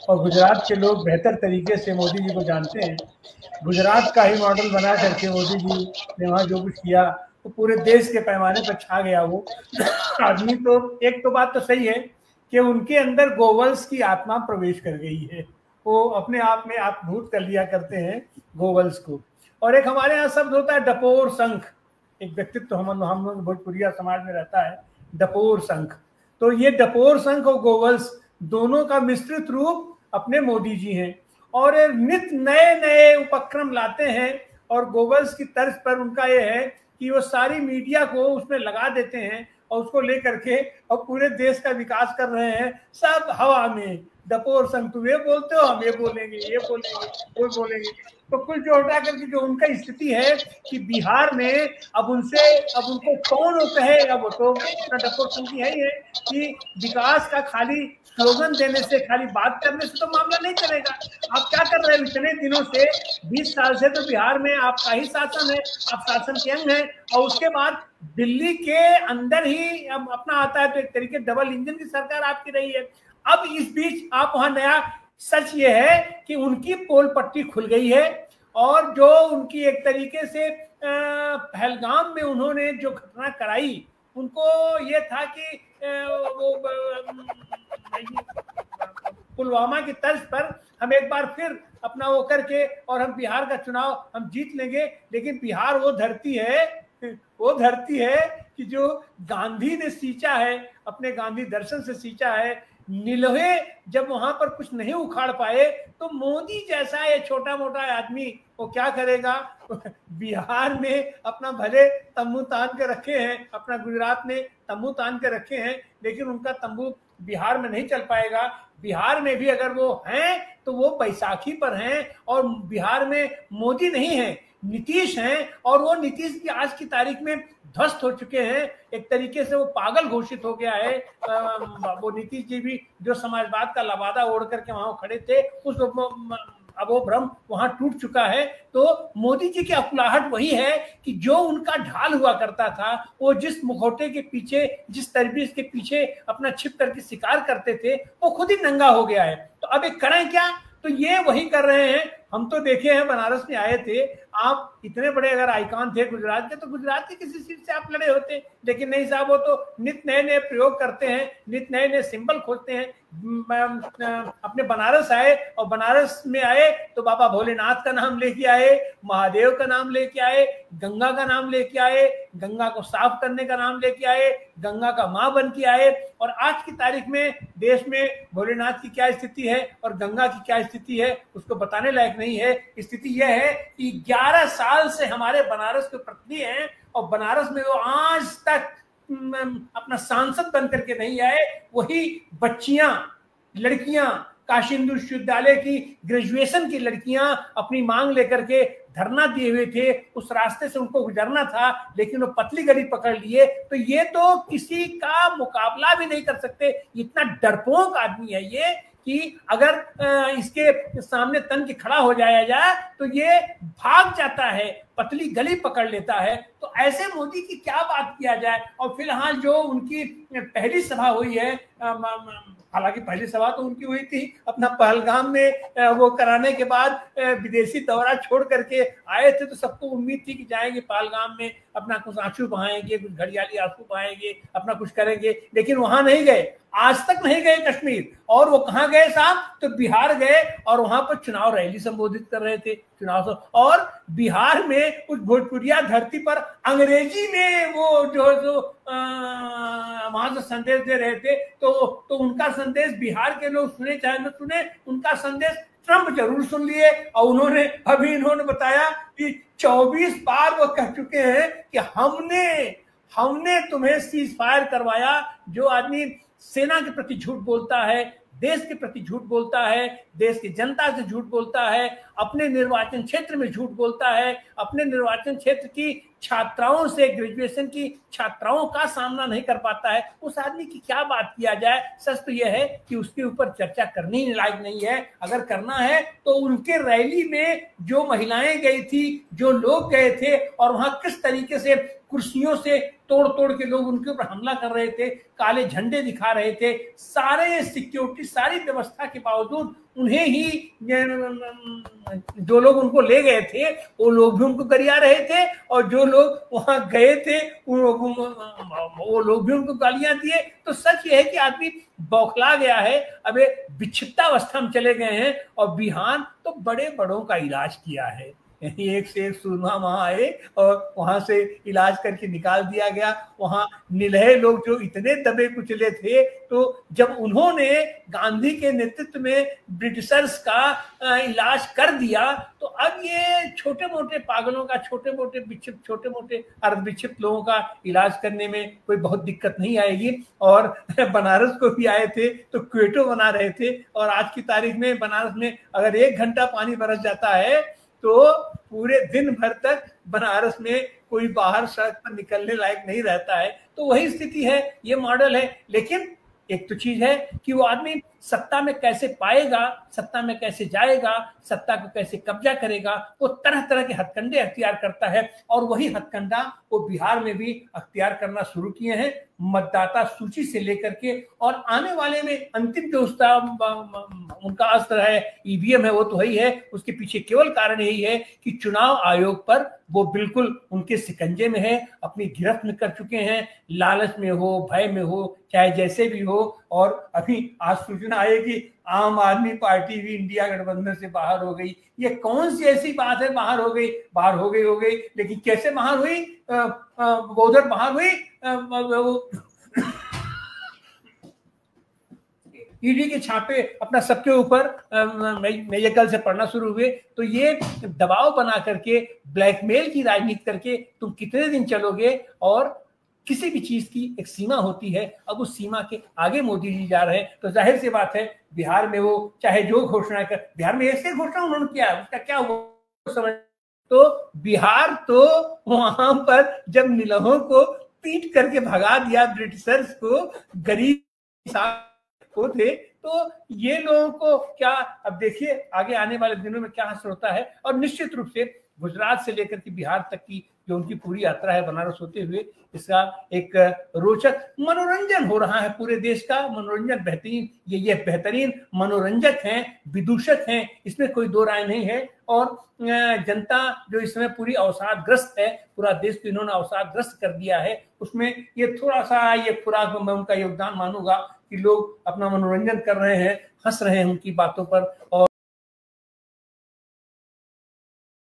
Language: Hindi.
और गुजरात के लोग बेहतर तरीके से मोदी जी को जानते हैं। गुजरात का ही मॉडल बना करके मोदी जी ने वहाँ जो कुछ किया तो पूरे देश के पैमाने पर छा गया वो आदमी। तो एक तो बात तो सही है कि उनके अंदर गोवल्स की आत्मा प्रवेश कर गई है, वो अपने आप में आत्मभूत कर लिया करते हैं गोवल्स को। और एक हमारे यहाँ शब्द होता है डपोर संख, एक व्यक्तित्व हम लोग भोजपुरिया समाज में रहता है डपोर संख। तो ये डपोर संख और गोवल्स दोनों का मिश्रित रूप अपने मोदी जी हैं और नित नए नए उपक्रम लाते हैं। और गोवल्स की तर्ज पर उनका ये है कि वो सारी मीडिया को उसमें लगा देते हैं और उसको लेकर के और पूरे देश का विकास कर रहे हैं, सब हवा में। डपोर संघ तुम ये बोलते हो, हम ये बोलेंगे, ये बोलेंगे, वो बोलेंगे। तो कुल जो उठा करके जो उनका स्थिति है कि बिहार में अब उनको कौन वो कहे, अब तो डपोर संघ की है ही है कि विकास का खाली स्लोगन देने से, खाली बात करने से तो मामला नहीं चलेगा। आप क्या कर रहे हैं इतने दिनों से, 20 साल से तो बिहार में आपका ही शासन है, आप शासन के अंग हैं। और उसके बाद दिल्ली के अंदर ही अब अपना आता है, तो एक तरीके डबल इंजन की सरकार आपकी रही है। अब इस बीच आप वहां नया सच ये है कि उनकी पोल पट्टी खुल गई है और जो उनकी एक तरीके से पहलगाम में उन्होंने जो घटना कराई, उनको ये था कि वो पुलवामा की तर्ज पर हम एक बार फिर अपना वो करके और हम बिहार का चुनाव हम जीत लेंगे। लेकिन बिहार वो धरती है कि जो गांधी ने सींचा है, अपने गांधी दर्शन से सींचा है। नीलोहे जब वहां पर कुछ नहीं उखाड़ पाए तो मोदी जैसा ये छोटा मोटा आदमी वो क्या करेगा। बिहार में अपना भले तंबू तान के रखे हैं, अपना गुजरात में तंबू तान के रखे हैं, लेकिन उनका तंबू बिहार में नहीं चल पाएगा। बिहार में भी अगर वो हैं तो वो बैसाखी पर हैं और बिहार में मोदी नहीं है, नीतीश हैं। और वो नीतीश की आज की तारीख में ध्वस्त हो चुके हैं, एक तरीके से वो पागल घोषित हो गया है। वो नीतीश जी भी जो समाजवाद का लबादा ओढ़ करके वहां खड़े थे, उस अब वो भ्रम वहां टूट चुका है। तो मोदी जी की अकुलाहट वही है कि जो उनका ढाल हुआ करता था, वो जिस मुखौटे के पीछे, जिस तरबीज के पीछे अपना छिप करके शिकार करते थे, वो खुद ही नंगा हो गया है। तो अब एक करें क्या, तो ये वही कर रहे हैं। हम तो देखे हैं, बनारस में आए थे आप, इतने बड़े अगर आइकॉन थे गुजरात के, तो गुजरात की किसी सीट से आप लड़े होते। लेकिन नहीं साहब, वो तो नित नए नए प्रयोग करते हैं, नित नए नए सिंबल खोजते हैं। अपने बनारस आए और बनारस में आए तो बाबा भोलेनाथ का नाम लेके आए, महादेव का नाम लेके आए, गंगा का नाम लेके आए, गंगा को साफ करने का नाम लेके आए, गंगा का मां बन के आए। और आज की तारीख में देश में भोलेनाथ की क्या स्थिति है और गंगा की क्या स्थिति है उसको बताने लायक नहीं है। स्थिति यह है कि 11 साल से हमारे बनारस के प्रतिनिधि हैं और बनारस में वो आज तक अपना सांसद बन करके नहीं आए। वही बच्चियां, लड़कियां, काशी हिंदू विश्वविद्यालय की ग्रेजुएशन की लड़कियां अपनी मांग लेकर के धरना दिए हुए थे, उस रास्ते से उनको गुजरना था, लेकिन वो पतली गली पकड़ लिए। तो ये तो किसी का मुकाबला भी नहीं कर सकते, इतना डरपोक आदमी है ये कि अगर इसके सामने तन के खड़ा हो जाया जाए तो ये भाग जाता है, पतली गली पकड़ लेता है। तो ऐसे मोदी की क्या बात किया जाए। और फिलहाल जो उनकी पहली सभा हुई है, हालांकि पहली सभा तो उनकी हुई थी अपना पहलगाम में, वो कराने के बाद विदेशी दौरा छोड़ करके आए थे, तो सबको उम्मीद थी कि जाएंगे पहलगाम में, अपना कुछ आंसू बहाएंगे, कुछ घड़ियाली आंसू बहाएंगे, अपना कुछ करेंगे। लेकिन वहां नहीं गए, आज तक नहीं गए कश्मीर। और वो कहां गए साहब, तो बिहार गए और वहां पर चुनाव रैली संबोधित कर रहे थे। और बिहार में उस भोजपुरिया धरती पर अंग्रेजी में वो जो वहां से संदेश दे रहे थे। तो उनका संदेश बिहार के लोग सुने चाहे न सुने, उनका संदेश ट्रंप जरूर सुन लिए। और इन्होंने बताया कि 24 बार वो कह चुके हैं कि हमने तुम्हें सीज फायर करवाया। जो आदमी सेना के प्रति झूठ बोलता है, देश के प्रति झूठ बोलता है, देश की जनता से झूठ बोलता है, अपने निर्वाचन क्षेत्र में झूठ बोलता है, अपने निर्वाचन क्षेत्र की छात्राओं से, ग्रेजुएशन की छात्राओं का सामना नहीं कर पाता है, उस आदमी की क्या बात किया जाए। सच तो यह है कि उसके ऊपर चर्चा करनी लायक नहीं है। अगर करना है तो उनके रैली में जो महिलाएं गई थी, जो लोग गए थे, और वहां किस तरीके से कुर्सियों से तोड़ तोड़ के लोग उनके ऊपर हमला कर रहे थे, काले झंडे दिखा रहे थे। सारे सिक्योरिटी, सारी व्यवस्था के बावजूद उन्हें ही, जो लोग उनको ले गए थे वो लोग भी उनको गरिया रहे थे, और जो लोग वहां गए थे वो लोग भी उनको गालियां दिए। तो सच ये है कि आदमी बौखला गया है, अबे विक्षिप्तावस्था में चले गए हैं। और बिहार तो बड़े बड़ों का इलाज किया है, एक से एक सुरमा वहां आए और वहां से इलाज करके निकाल दिया गया। वहां निलहे लोग जो इतने दबे कुचले थे, तो जब उन्होंने गांधी के नेतृत्व में ब्रिटिशर्स का इलाज कर दिया, तो अब ये छोटे मोटे पागलों का, छोटे मोटे अर्धविक्षिप्त लोगों का इलाज करने में कोई बहुत दिक्कत नहीं आएगी। और बनारस को भी आए थे तो क्वेटो बना रहे थे, और आज की तारीख में बनारस में अगर 1 घंटा पानी बरस जाता है तो पूरे दिन भर तक बनारस में कोई बाहर सड़क पर निकलने लायक नहीं रहता है। तो वही स्थिति है, ये मॉडल है। लेकिन एक तो चीज है कि वो आदमी सत्ता में कैसे पाएगा, सत्ता में कैसे जाएगा, सत्ता को कैसे कब्जा करेगा, वो तरह तरह के हथकंडे अख्तियार करता है। और वही हथकंडा वो बिहार में भी अख्तियार करना शुरू किए हैं, मतदाता सूची से लेकर के। और आने वाले में अंतिम जो उसका उनका अस्त्र है, ईवीएम है, वो तो वही है। उसके पीछे केवल कारण यही है कि चुनाव आयोग पर वो बिल्कुल उनके शिकंजे में है, अपनी गिरफ्त में कर चुके हैं, लालच में हो, भय में हो, चाहे जैसे भी हो। और अभी आज सूचना आई कि आम आदमी पार्टी भी इंडिया गठबंधन से बाहर हो गई। ये कौन सी ऐसी बात है, बाहर हो गई, लेकिन कैसे बाहर हुई? वो उधर बाहर हुई, ईडी के छापे अपना सबके ऊपर, मैं ये कल से पढ़ना शुरू हुए। तो ये दबाव बना करके, ब्लैकमेल की राजनीति करके तुम कितने दिन चलोगे? और किसी भी चीज की एक सीमा होती है, अब उस सीमा के आगे मोदी जी जा रहे हैं। तो जाहिर सी बात है, बिहार में वो चाहे जो घोषणा कर, बिहार में ऐसे घोषणा उन्होंने किया, उसका क्या हुआ समझ? तो बिहार तो वहां पर जब निलहों को पीट करके भगा दिया ब्रिटिशर्स को, गरीब को थे, तो ये लोगों को क्या, अब देखिए आगे आने वाले दिनों में क्या असर होता है। और निश्चित रूप से गुजरात से लेकर के बिहार तक की जो उनकी पूरी यात्रा है बनारस होते हुए, इसका एक रोचक मनोरंजन हो रहा है पूरे देश का। मनोरंजन बेहतरीन, ये बेहतरीन मनोरंजक हैं, विदूषक हैं, इसमें कोई दो राय नहीं है। और जनता जो इस समय पूरी अवसादग्रस्त है, पूरा देश को इन्होंने अवसादग्रस्त कर दिया है, उसमें ये थोड़ा सा ये खुराक में मैं उनका योगदान मानूंगा कि लोग अपना मनोरंजन कर रहे हैं, हंस रहे हैं उनकी बातों पर। और